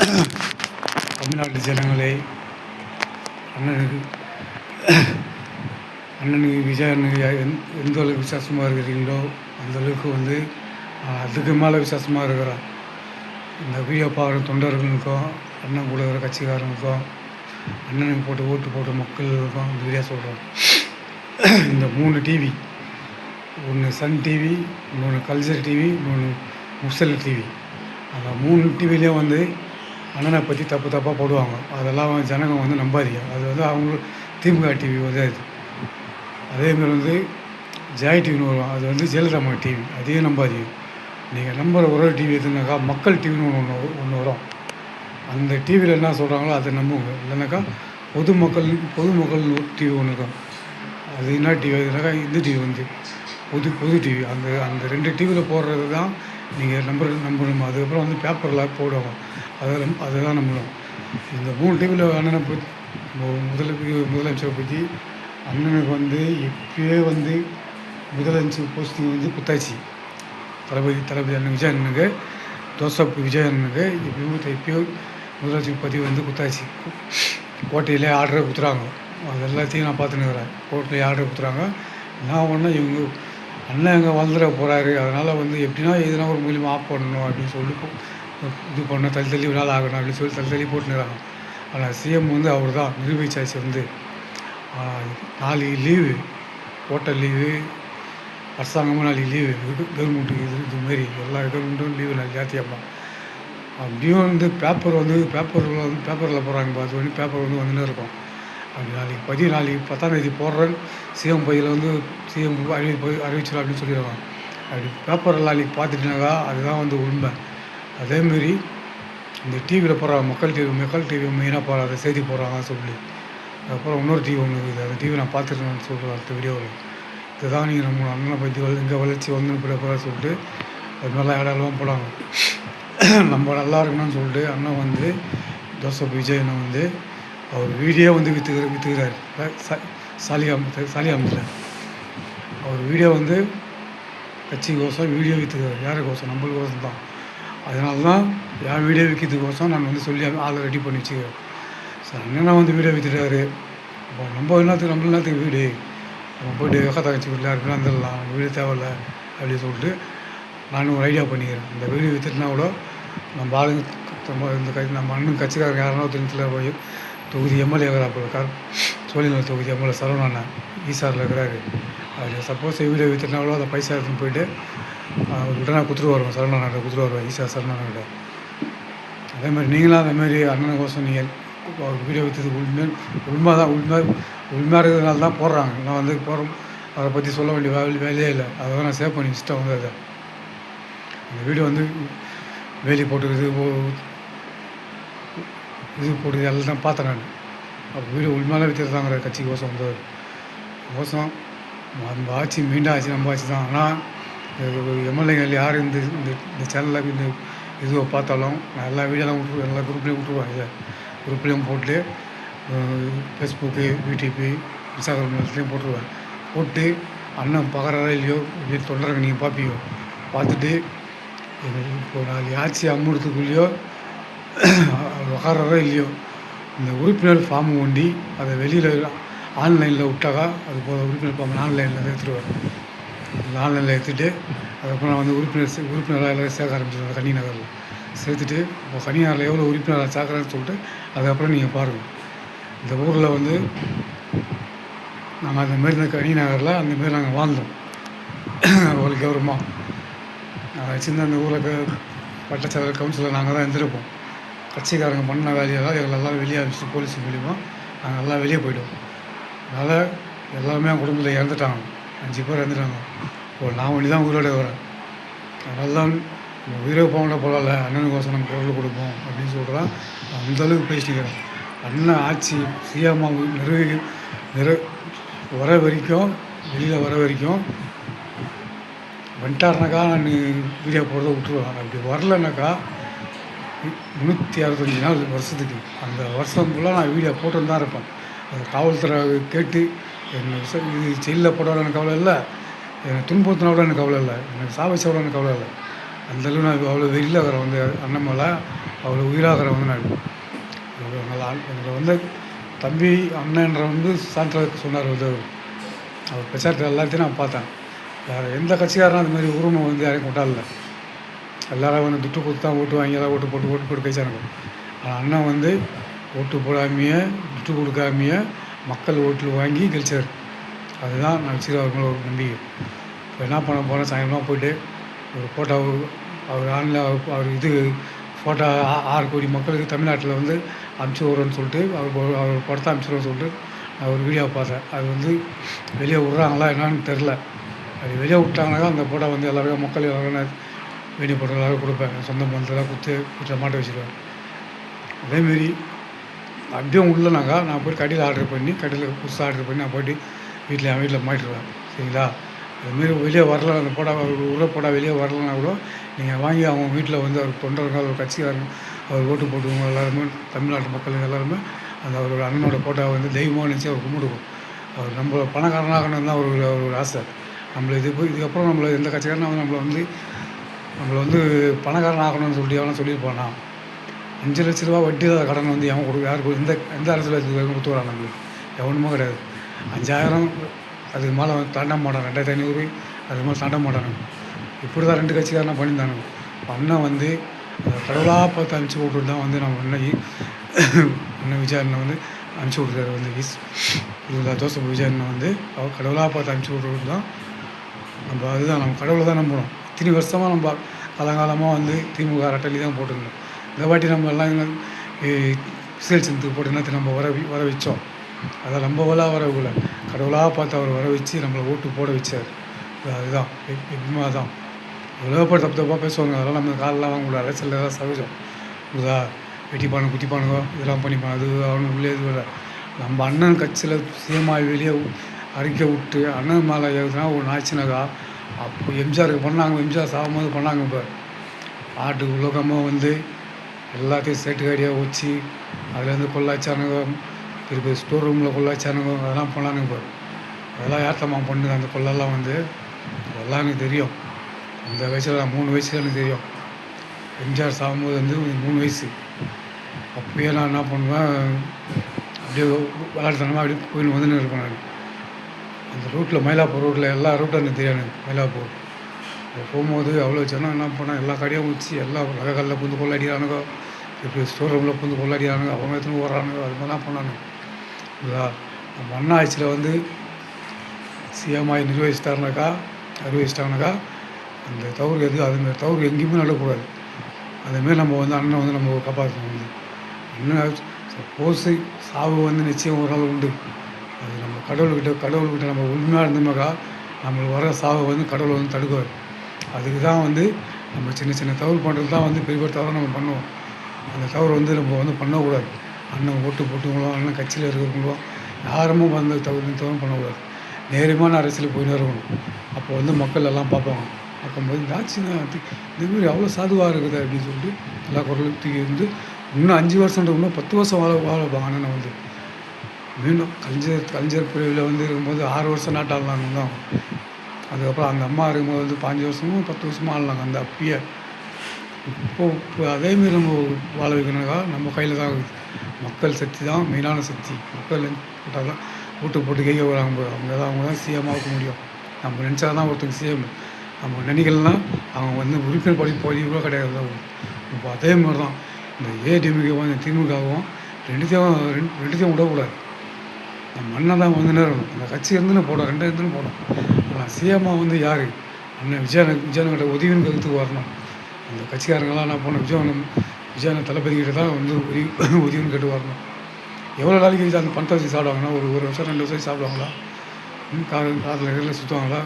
தமிழ்நாட்டு ஜனங்களே, அண்ணனுக்கு அண்ணனுக்கு விஜய் அண்ணனுக்கு எந்த அளவுக்கு விசுவாசமாக இருக்கிறீங்களோ அந்தளவுக்கு வந்து அதுக்கு மேலே விசுவாசமாக இருக்கிறான். இந்த வீடியோ பார்க்குற தொண்டர்களுக்கும், அண்ணன் கூட இருக்கிற கட்சிக்காரங்களுக்கும், அண்ணனுக்கு போட்டு ஓட்டு போட்ட மக்களுக்கும் இந்த வீடியோ சொல்கிறோம். இந்த 3 டிவி, ஒன்று சன் டிவி, இன்னொன்று கல்ச்சர் டிவி, இன்னொன்று முசல் டிவி, அந்த 3 டிவிலையும் வந்து அண்ணனை பற்றி தப்பாக போடுவாங்க. அதெல்லாம் ஜனங்க வந்து நம்பாதீங்க. அது வந்து அவங்க திமுக டிவி வந்து அது. அதேமாதிரி வந்து ஜெய் டிவின்னு வரும், அது வந்து ஜெயலலிதா டிவி, அதையும் நம்பாதீங்க. நீங்கள் நம்புகிற ஒரு டிவி எதுனாக்கா மக்கள் டிவின்னு ஒன்று வரும். அந்த டிவியில் என்ன சொல்கிறாங்களோ அதை நம்புங்க. இல்லைனாக்கா பொதுமக்கள் டிவி ஒன்று இருக்கும். அது என்ன டிவி எதுனாக்கா இந்த டிவி வந்து பொது டிவி. அந்த 2 டிவியில் போடுறது தான் நீங்கள் நம்பணும். அதுக்கப்புறம் வந்து பேப்பரில் போடுவாங்க, அதுதான் நம்பணும். இந்த 3 டிவியில் அண்ணனை பற்றி முதலமைச்சரை பற்றி அண்ணனுக்கு வந்து இப்போயே வந்து முதலமைச்சர் போஸ்டிங் வந்து குத்தாச்சு. தளபதி அண்ணன் விஜய் அண்ணனுக்கு, ஜோசப் விஜய் அண்ணனுக்கு இப்போயோ முதலமைச்சர் பற்றி வந்து குத்தாச்சு. கோட்டையிலே ஆர்டரை கொடுத்துறாங்க. அது எல்லாத்தையும் நான் பார்த்துன்னு இருக்கிறேன். கோர்ட்லேயே ஆர்டர் கொடுத்துறாங்க. நான் ஒன்று இவங்க அண்ணன் எங்கே வந்துட போகிறாரு, அதனால் வந்து எப்படின்னா எதுனா ஒரு மூலியமாக ஆஃப் பண்ணணும் அப்படின்னு சொல்லி இது பண்ண தள்ளி விழால் ஆகணும் அப்படின்னு சொல்லி தள்ளி போட்டுனுறாங்க. ஆனால் சிஎம் வந்து அவர் தான் நிரூபிச்சாச்சு. வந்து நாளைக்கு லீவு, ஹோட்டல் லீவு, அரசாங்கமாக நாளைக்கு லீவு, கவர்மெண்ட்டுக்கு இதுமாரி எல்லா கவர்மெண்ட்டும் லீவு நாளைக்கு ஜாத்தியாப்பா. அப்படியும் வந்து பேப்பரில் போகிறாங்க. அது வந்து பேப்பர் வந்து வந்துன்னு இருக்கும். அப்படி நாளைக்கு 10ஆம் தேதி போடுறேன் சிஎம் பையில் வந்து சிஎம் அறிவிச்சிடும் அப்படின்னு சொல்லிடுவாங்க. அப்படி பேப்பரில் நாளைக்கு பார்த்துட்டினாக்கா அதுதான் வந்து உண்மை. அதேமாரி இந்த டிவியில் போடுறாங்க, மக்கள் டிவி மெயினாக போடுறாங்க, செய்தி போடுறாங்கன்னு சொல்லி. அதுக்கப்புறம் இன்னொரு டிவி ஒன்று இருக்குது, அந்த டிவி நான் பார்த்துருக்கேன்னு சொல்கிறேன் அடுத்த வீடியோவில். இதுதான் நீங்கள் நம்ம அண்ணனை பற்றி இங்கே வளர்ச்சி வந்து போகிற சொல்லிட்டு அது மாதிரிலாம் இடம்லாம் போடுவாங்க. நம்ம நல்லா இருக்கணும்னு சொல்லிட்டு அண்ணன் வந்து ஜோசப் விஜய் அண்ணன் வந்து அவர் வீடியோ வந்து விற்றுக்கிறார் சாலிகாமத்தில். அவர் வீடியோ வந்து கட்சிக்கோசம் வீடியோ விற்றுக்கிறார். யாருக்கோசம்? நம்மளுக்கோசம் தான். அதனால தான் என் வீடியோ விற்கிறதுக்கோசம் நான் வந்து சொல்லி ஆளை ரெடி பண்ணி வச்சுக்கிறேன். சார் அண்ணனா வந்து வீடியோ விற்றுட்டாரு. இப்போ நம்ம என்னத்துக்கு வீடு, நம்ம போய்ட்டு அக்கா தங்கச்சி வீட்டில் இருக்குன்னா வந்துடலாம், நம்ம வீடு தேவையில்லை அப்படின்னு சொல்லிட்டு நானும் ஒரு ஐடியா பண்ணிக்கிறேன். இந்த வீடியோ விற்றுட்டுனா கூட நம்ம ஆளுங்க நம்ம அண்ணன் கட்சிக்காரங்க யாருன்னா தெரிஞ்சில் போய் தொகுதி எம்எல்ஏ இருக்கிறாப்புல சோழிநகர் தொகுதி எம்எல்ஏ சரவணன் ஈசாரில் இருக்கிறாரு. அது சப்போஸ் வீடியோ விற்றுனாலோ அதை பைசா எடுத்துன்னு போய்ட்டு உடனே குத்துட்டு வருவோம், சரவணன் குத்துட்டு வருவோம், ஈசா சரவணன்கிட்ட. அதேமாதிரி நீங்களும் அதேமாதிரி அண்ணனுக்கோசம் நீங்கள் வீடியோ விற்றது உண்மையாக இருக்கிறதுனால தான் போடுறாங்க. நான் வந்து அதை பற்றி சொல்ல வேண்டிய வேலையே இல்லை. அதை தான் நான் சேவ் பண்ணி வச்சுட்டேன். வந்து அதை அந்த வீடியோ வந்து வேலி போட்டுக்கிறது இது போட்டு எல்லாம் தான் பார்த்தேன் நான். அப்போ வீடியோ உண்மையிலே விற்றுதாங்கிற கட்சிக்கோசம் வந்தவர் கோசம் நம்ம ஆட்சி மீண்டும் ஆட்சி நம்ம ஆட்சி தான். ஆனால் எம்எல்ஏகள் யார் இந்த சேனலில் இந்த இதுவை பார்த்தாலும் நான் எல்லா வீடியோலாம் எல்லா குரூப்லேயும் விட்டுருவேன். குரூப்லேயும் போட்டு ஃபேஸ்புக்கு, யூடியூப்பு, இன்ஸ்டாகிராம்லேயும் போட்டு அண்ணன் பார்க்குறாரா இல்லையோ இப்படி தொண்டரங்க நீங்கள் பார்ப்பீங்க. பார்த்துட்டு இப்போ நாளைக்கு ஆட்சி அம்முறதுக்குள்ளேயோ உக்காராரோ இல்லையோ இந்த உறுப்பினர் ஃபார்ம் ஒண்டி அதை வெளியில் ஆன்லைனில் விட்டாக்கா அது போல உறுப்பினர் ஃபார்ம் ஆன்லைனில் எடுத்துருவார். இந்த ஆன்லைனில் எடுத்துகிட்டு அதுக்கப்புறம் நான் வந்து உறுப்பினராக எல்லோரும் சேர்க்க ஆரம்பிச்சிடுவாங்க. கனி நகரில் சேர்த்துட்டு இப்போ கனி நகரில் எவ்வளோ உறுப்பினராக சேர்க்குறான்னு சொல்லிட்டு அதுக்கப்புறம் நீங்கள் பாருங்கள். இந்த ஊரில் வந்து நாங்கள் அந்தமாரி கனி நகரில் அந்தமாரி நாங்கள் வாழ்ந்தோம். ஒரு கௌரவமாக நாங்கள் சின்ன அந்த ஊரில் பட்டச்செயலர் கவுன்சிலர் நாங்கள் தான் இருந்திருப்போம். கட்சிக்காரங்க பண்ண வேலையெல்லாம் எங்களெல்லாம் வெளியே அனுப்பிச்சு போலீஸ் மூலிமா நாங்கள் எல்லாம் வெளியே போய்ட்டோம். அதனால் எல்லாருமே என் குடும்பத்தில் இறந்துட்டாங்க. 5 பேர் இறந்துட்டாங்க. இப்போ நான் ஒன்று தான் உயிரோட வரேன். அதனால தான் உயிரை போகல போகல அண்ணனுக்கோசம் நம்ம குரல் கொடுப்போம் அப்படின்னு சொல்கிறேன். அந்தளவுக்கு பேசிக்கிறேன். அண்ணன் ஆட்சி சிஎம்மாக வர வரைக்கும் வெளியில் வர வரைக்கும் வந்துட்டாருனாக்கா நான் வீடியோ போடுறத விட்டுருவேன். அப்படி வரலனாக்கா 365 நாள் வருஷத்துக்கு அந்த வருஷம் ஃபுல்லாக நான் வீடியோ போட்டுன்னு தான் இருப்பேன். அது காவல்துறை கேட்டு என்ன இது ஜெயிலில் போட எனக்கு கவலை இல்லை, எனக்கு துன்புறுத்தினா கூட எனக்கு கவலை இல்லை, எனக்கு சாவச்சா கூட எனக்கு கவலை இல்லை. அந்தளவு நான் அவ்வளோ வெளியில் வர வந்து அண்ணன் மேலே அவ்வளோ உயிராகிற வந்து நான் எங்களை வந்து தம்பி அண்ணன்ற வந்து சான்றிதழ் சொன்னார் வந்து அவர் பிரச்சாரத்தில் எல்லாத்தையும் நான் பார்த்தேன். வேறு எந்த கட்சிக்காரனும் அது மாதிரி உரிமை வந்து யாரையும் கொண்டாடல. எல்லோரும் வந்து துட்டு கொடுத்து தான் ஓட்டு வாங்கி எல்லாம் ஓட்டு போட்டு கழிச்சானுங்க. ஆனால் அண்ணன் வந்து ஓட்டு போடாமையே துட்டு கொடுக்காமையே மக்கள் ஓட்டில் வாங்கி கழிச்சார். அதுதான் நான் வச்சுருக்க அவர் மேலே ஒரு நம்பிக்கை. இப்போ என்ன பண்ண போகிறேன், சாயங்காலம் போய்ட்டு ஒரு ஃபோட்டோ அவர் ஆன்லைன் அவர் இது ஃபோட்டோ 6 கோடி மக்களுக்கு தமிழ்நாட்டில் வந்து அனுப்பிச்சி விட்றோன்னு சொல்லிட்டு அவர் படத்தை அனுப்பிச்சிடுறோன்னு சொல்லிட்டு நான் ஒரு வீடியோ பார்த்தேன். அது வந்து வெளியே விட்றாங்களா என்னான்னு தெரில. அது வெளியே விட்டாங்கனாக்கா அந்த ஃபோட்டோ வந்து எல்லாருக்கும் மக்கள் எல்லாரும் வீடியோ போட்டு எல்லாரும் கொடுப்பேன். சொந்த பந்தத்தெல்லாம் கொடுத்து வீட்டில் மாட்ட வச்சுருவேன். அதேமாரி அப்படியே உள்ளனாக்கா நான் போய்ட்டு கடையில் கடையில் புதுசாக ஆர்டர் பண்ணி நான் போய்ட்டு என் வீட்டில் மாட்டிடுவேன். சரிங்களா? அதுமாரி வெளியே வரல, அந்த போடா உள்ள போடா வெளியே வரலன்னா கூட நீங்கள் வாங்கி அவங்க வீட்டில் வந்து அவர் தொண்டர்கள் அவர் கட்சிக்காரங்க அவர் ஓட்டு போட்டுவங்க எல்லாருமே தமிழ்நாட்டு மக்கள் எல்லாருமே அந்த அவரோட அண்ணனோட ஃபோட்டோவை வந்து தெய்வமாக நினச்சி அவர் கும்பிடுவோம். அவர் நம்ம பணக்காரனாகணும் தான் ஒரு ஆசை. நம்மளை இதுக்கப்புறம் நம்மளை எந்த கட்சிக்காரனும் நம்மளை வந்து பணக்காரன் ஆகணும்னு சொல்லிட்டு எவனா சொல்லியிருப்பானா? 5 லட்ச ரூபா வட்டி இல்லாத கடன் வந்து யாருக்கு எந்த அரசியல் கொடுத்துறான் நம்மளுக்கு? எவனுமே கிடையாது. 5000 அதுக்கு மேலே தாண்ட மாட்டான். 2500 அது மாதிரி தாண்ட மாட்டானுங்க. இப்படி தான் 2 கட்சிக்காரனா பண்ணியிருந்தானுங்க. அண்ணன் வந்து கடவுளாக பார்த்து அனுப்பிச்சி விட்டுட்டு தான் வந்து நம்ம அண்ணன் விஜய் அண்ணன் வந்து அனுப்பிச்சி விட்ருக்காரு. வந்து ஜோசப் விஜய் அண்ணன் வந்து அவர் கடவுளாக பார்த்து அனுப்பிச்சி விட்றது தான் நம்ம. அதுதான் நம்ம கடவுளை தான் நம்பணும். இத்தனை வருஷமாக நம்ம காலங்காலமாக வந்து திமுக அரட்டலி தான் போட்டுருந்தோம். இந்த வாட்டி நம்ம எல்லாம் சிஎல்சிக்கு போட்டு என்னத்தை நம்ம வர வச்சோம். அதை நம்மளாக வரவில்லை, கடவுளாக பார்த்து அவர் வர வச்சு நம்மளை ஓட்டு போட வச்சார். அதுதான் எப்பவுமே தான். எவ்வளோ பேர் தப்பாக பேசுவாங்க. அதெல்லாம் நம்ம காலெலாம் வாங்கக்கூடாது. அரசியல் தான் சகஜம். புரியுதா? வெட்டிப்பானுங்க குத்திப்பானுங்க இதெல்லாம் பண்ணிப்பாங்க. அது அவனுக்கு உள்ளே இது இல்லை. நம்ம அண்ணன் கட்சியில் சிஎம்ஆய் வெளியே அறிக்கை விட்டு அண்ணன் மேலே எதுனா ஒன்று ஆச்சுனாக்கா அப்போ எம்ஜிஆருக்கு பண்ணாங்க. எம்ஜிஆர் சாகும்போது பண்ணாங்க. இப்போ ஆட்டுக்கு உலகமாக வந்து எல்லாத்தையும் சேட்டுக்காடியாக வச்சு அதுலேருந்து கொள்ளாச்சானுங்க. பெரிய ஸ்டோர் ரூமில் கொள்ளாச்சானுங்க. அதெல்லாம் பண்ணானுங்க. இப்போ அதெல்லாம் யார்த்தம்மா பண்ணுது அந்த கொள்ளெல்லாம் வந்து அதெல்லாம் எனக்கு தெரியும். அந்த வயசில் நான் 3 வயசுல எனக்கு தெரியும். எம்ஜிஆர் சாகும்போது வந்து 3 வயசு. அப்போயே நான் என்ன பண்ணுவேன், அப்படியே விளையாட்டுத்தனமாக அப்படியே போயின்னு வந்துன்னு இருப்பேன். நான் அந்த ரூட்டில் மயிலாப்பூர் ரூட்டில் எல்லா ரூட்டும் எனக்கு தெரியாது. மயிலாப்பூர் போகும்போது அவ்வளோ ஜனம் என்ன பண்ணால் எல்லா கடையும் வச்சு எல்லாம் நகைகளில் புந்து கொள்ளாடிக்கிறானுங்க. இப்போ ஸ்டோர் ரூமில் புந்து கொள்ளாடிக்கிறானுங்க. அவங்க எத்தனை ஓடுறானுங்க. அது மாதிரிலாம் பண்ணானுங்க. இதுதான் நம்ம அண்ணா ஆட்சியில் வந்து சிஎம்ஐ அறிவிச்சிட்டாங்கனாக்கா அந்த தவறு அதுமாரி தவறு எங்கேயுமே நடக்கக்கூடாது. அதேமாரி நம்ம வந்து அண்ணனை வந்து நம்ம காப்பாற்றணும். வந்து அண்ணன் சப்போஸ் சாவு வந்து நிச்சயம் ஒரு நாள் உண்டு. அது நம்ம கடவுள்கிட்ட நம்ம உண்மையாக இருந்தோம்னாக்கா நம்மளுக்கு வர சாவை வந்து கடவுளை வந்து தடுக்குவார். அதுக்கு தான் வந்து நம்ம சின்ன தவறு பண்ணுறது தான் வந்து பெரிய தவறு நம்ம பண்ணுவோம். அந்த தவறு வந்து நம்ம வந்து பண்ணக்கூடாது. அண்ணன் ஓட்டு போட்டுங்களோ அண்ணன் கட்சியில் இருக்கிறவங்களோ யாருமே வந்து தவறு பண்ணக்கூடாது. நேரமான அரசியல் போயின்னு இருக்கணும். அப்போ வந்து மக்கள் எல்லாம் பார்ப்பாங்க. பார்க்கும்போது இந்த ஆட்சிங்க இதுமாரி அவ்வளோ சாதுவாக இருக்குது அப்படின்னு சொல்லிட்டு எல்லா குரலும் தூக்கி வந்து இன்னும் 5 வருஷம் இன்னும் 10 வருஷம் வாழப்பாங்க. அண்ணனை வந்து மீண்டும் கலைஞர் பிரிவில் வந்து இருக்கும்போது 6 வருஷம் நாட்டாளனாங்க தான். அதுக்கப்புறம் அந்த அம்மா இருக்கும்போது வந்து 5 வருஷமும் 10 வருஷமும் ஆடலாங்க. அந்த அப்பயே இப்போ அதேமாரி நம்ம வாழ வைக்கணுக்கா நம்ம கையில் தான் இருக்குது. மக்கள் சக்தி தான் மெயினான சக்தி. மக்கள் போட்டால் தான் ஓட்டு போட்டு கேட்க வராங்க. அவங்க தான் சிஎம் ஆக முடியும். நம்ம நினச்சா தான் ஒருத்தங்க சிஎம். நம்ம நினைக்கலாம் அவங்க வந்து உறுப்பினர் பதிவு கிடையாது. இப்போ அதே மாதிரி தான் இந்த ஏடிஎம்கேவும் திமுகவும் ரெண்டுத்தையும் விடக்கூடாது. நம்ம அண்ணன் தான் வந்து நேரணும். அந்த கட்சி இருந்துன்னு போடும், 2 இருந்துன்னு போடும். ஆனால் சிஎம்மாக வந்து யார்? அண்ணன் விஜயனுக்கிட்ட உதவின்னு கருத்துக்கு வரணும். அந்த கட்சிக்காரங்களாம் என்ன பண்ணணும், விஜயன் தளபதிக்கிட்ட தான் வந்து உதவின்னு கேட்டு வரணும். எவ்வளோ நாளைக்கு அந்த பணத்தை வச்சு சாப்பிடுவாங்கன்னா ஒரு வருஷம் 2 வருஷம் சாப்பிடுவாங்களா? காதில் சுற்றுவாங்களா?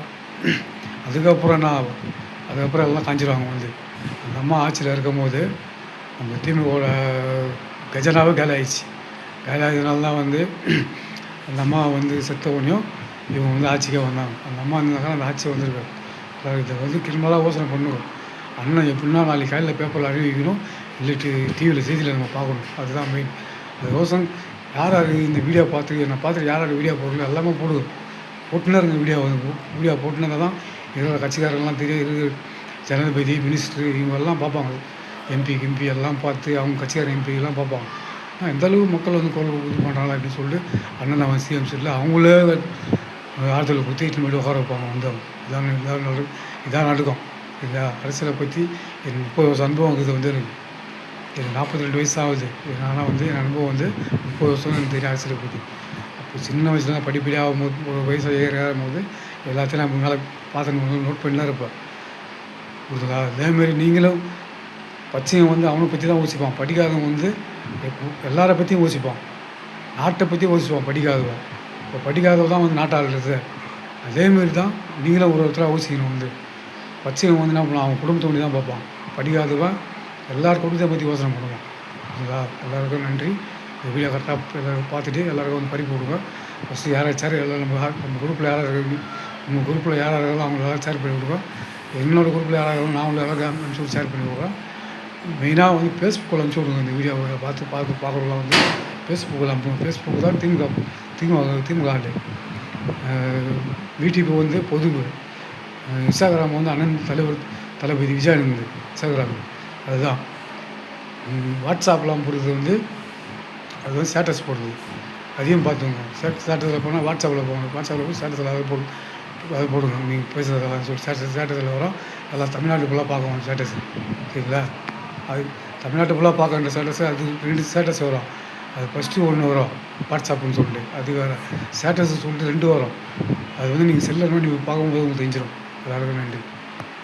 அதுக்கப்புறம் என்ன ஆகும்? அதுக்கப்புறம் எல்லாம் காஞ்சிடுவாங்க. வந்து அந்த அம்மா ஆட்சியில் இருக்கும்போது நம்ம திமுகவோட கஜனாவே காலி ஆயிடுச்சு. காலி ஆகியதுனால தான் வந்து அந்த அம்மா வந்து செத்தவனையும் இவங்க வந்து ஆட்சிக்கே வந்தாங்க. அந்த அம்மா இருந்தாங்கன்னா அந்த ஆட்சி வந்திருக்காரு. இதை வந்து கிருமலாக யோசனை பண்ணுவோம். அண்ணன் எப்படின்னா நாளைக்கு காலையில் பேப்பரில் அறிவிக்கணும், இல்லை டிவியில் செய்தியில் நம்ம பார்க்கணும். அதுதான் மெயின். அந்த யோசனை யார் இந்த வீடியோ பார்த்துட்டு யார் வீடியோ போடல எல்லாமே போட்டுனே இருங்க. வீடியோ போட்டுனதை தான் இதோட கட்சிக்காரங்களாம் தெரியும். ஜனாதிபதி மினிஸ்டர் இவங்கெல்லாம் பார்ப்பாங்க. எம்பி எல்லாம் பார்த்து அவங்க கட்சிக்கார எம்பிலாம் பார்ப்பாங்க. எந்த அளவுக்கு மக்கள் வந்து குரல் இது பண்ணுறாங்களா அப்படின்னு சொல்லிட்டு அண்ணன் அவன் சிஎம் சீட்டில் அவங்களே ஆறுதல் கொடுத்து இட்டுன்னு போய்ட்டு உட்கார வைப்பாங்க வந்தவங்க. இதான் நடக்கும். இந்த அரசியலை பற்றி எனக்கு 30 வருஷம் அனுபவம் இருக்குது வந்து எனக்கு 42 வயசு ஆகுது. ஆனால் வந்து என் அனுபவம் வந்து 30 வருஷம் எனக்கு தெரியும் அரசியலை பற்றி. அப்போ சின்ன வயசுல தான் படிப்படியாக ஆகும்போது ஒரு வயசு ஏறும்போது எல்லாத்தையும் நான் மேலே பார்த்து நோட் பண்ணி தான் இருப்பேன். புரியுதுங்களா? அதேமாரி நீங்களும் பச்சையும் வந்து அவனை பற்றி தான் யோசிப்பான். படிக்காதவன் வந்து எல்லாரை பற்றியும் யோசிப்பான். நாட்டை பற்றி யோசிப்பான் படிக்காதவன். இப்போ படிக்காதவன் தான் வந்து நாட்டை ஆளுறது. அதேமாரி தான் நீங்களும் ஒருத்தராக யோசிக்கணும் வந்து. பச்சைவன் வந்து என்ன பண்ணுவான், அவன் குடும்பத்தை ஒண்டி தான் பார்ப்பான். படிக்காதவன் எல்லார் குடும்பத்தை பற்றி யோசனை பண்ணுவான். புரியுதுங்களா? எல்லாருக்கும் நன்றி. இந்த வீடியோ கரெக்டாக எல்லோரும் பார்த்துட்டு எல்லாருக்கும் வந்து படிப்பு கொடுங்க. ஃபஸ்ட்டு யாராச்சும் எல்லாம் நம்ம குரூப்பில் யாராக இருக்கு, உங்கள் குரூப்பில் யாராக இருக்காங்களோ அவங்க எல்லோரும் ஷேர் பண்ணி கொடுங்க. என்னோடய குரூப்பில் யாராக இருக்காங்களோ நான் எல்லாருக்கும் அனுப்பிச்சி விட்டு ஷேர் பண்ணி கொடுக்குறேன். மெயினாக வந்து ஃபேஸ்புக்கில் அனுப்பிச்சி விடுங்க. இந்த வீடியோவை பார்க்குறவங்களாம் வந்து ஃபேஸ்புக்கில் அனுப்புங்க. ஃபேஸ்புக்கு தான் திமுக ஆளு. யூடியூப் வந்து பொதுவு. இன்ஸ்டாகிராம் வந்து அண்ணன் தளபதி விஜயானந்த் இன்ஸ்டாகிராம். அதுதான் வாட்ஸ்அப்லாம் போடுறது வந்து அது வந்து ஸ்டேட்டஸ் போடுறது. அதையும் பார்த்துங்க. ஸ்டேட்டஸில் போனால் வாட்ஸ்அப்பில் போங்க. வாட்ஸ்அப்பில் போய் ஸ்டேட்டஸில் அதை போடுங்க. நீங்கள் பேசுகிறதெல்லாம் சொல்லி ஸ்டேட்டஸில் வரும். எல்லாம் தமிழ்நாட்டு ஃபுல்லாக பார்க்கணும் ஸ்டேட்டஸ். சரிங்களா? அது தமிழ்நாட்டு ஃபுல்லாக பார்க்க வேண்டிய ஸ்டேட்டஸு அது 2 ஸ்டேட்டஸ் வரும். அது ஃபஸ்ட்டு ஒன்று வரும் வாட்ஸ்அப்புன்னு சொல்லிட்டு, அது வேறு. ஸ்டேட்டஸ் சொல்லிட்டு 2 வரும். அது வந்து நீங்கள் செல்லில் நோண்டி பார்க்கும்போது உங்களுக்கு தெரிஞ்சிடும். எல்லாருக்கும் நன்றி.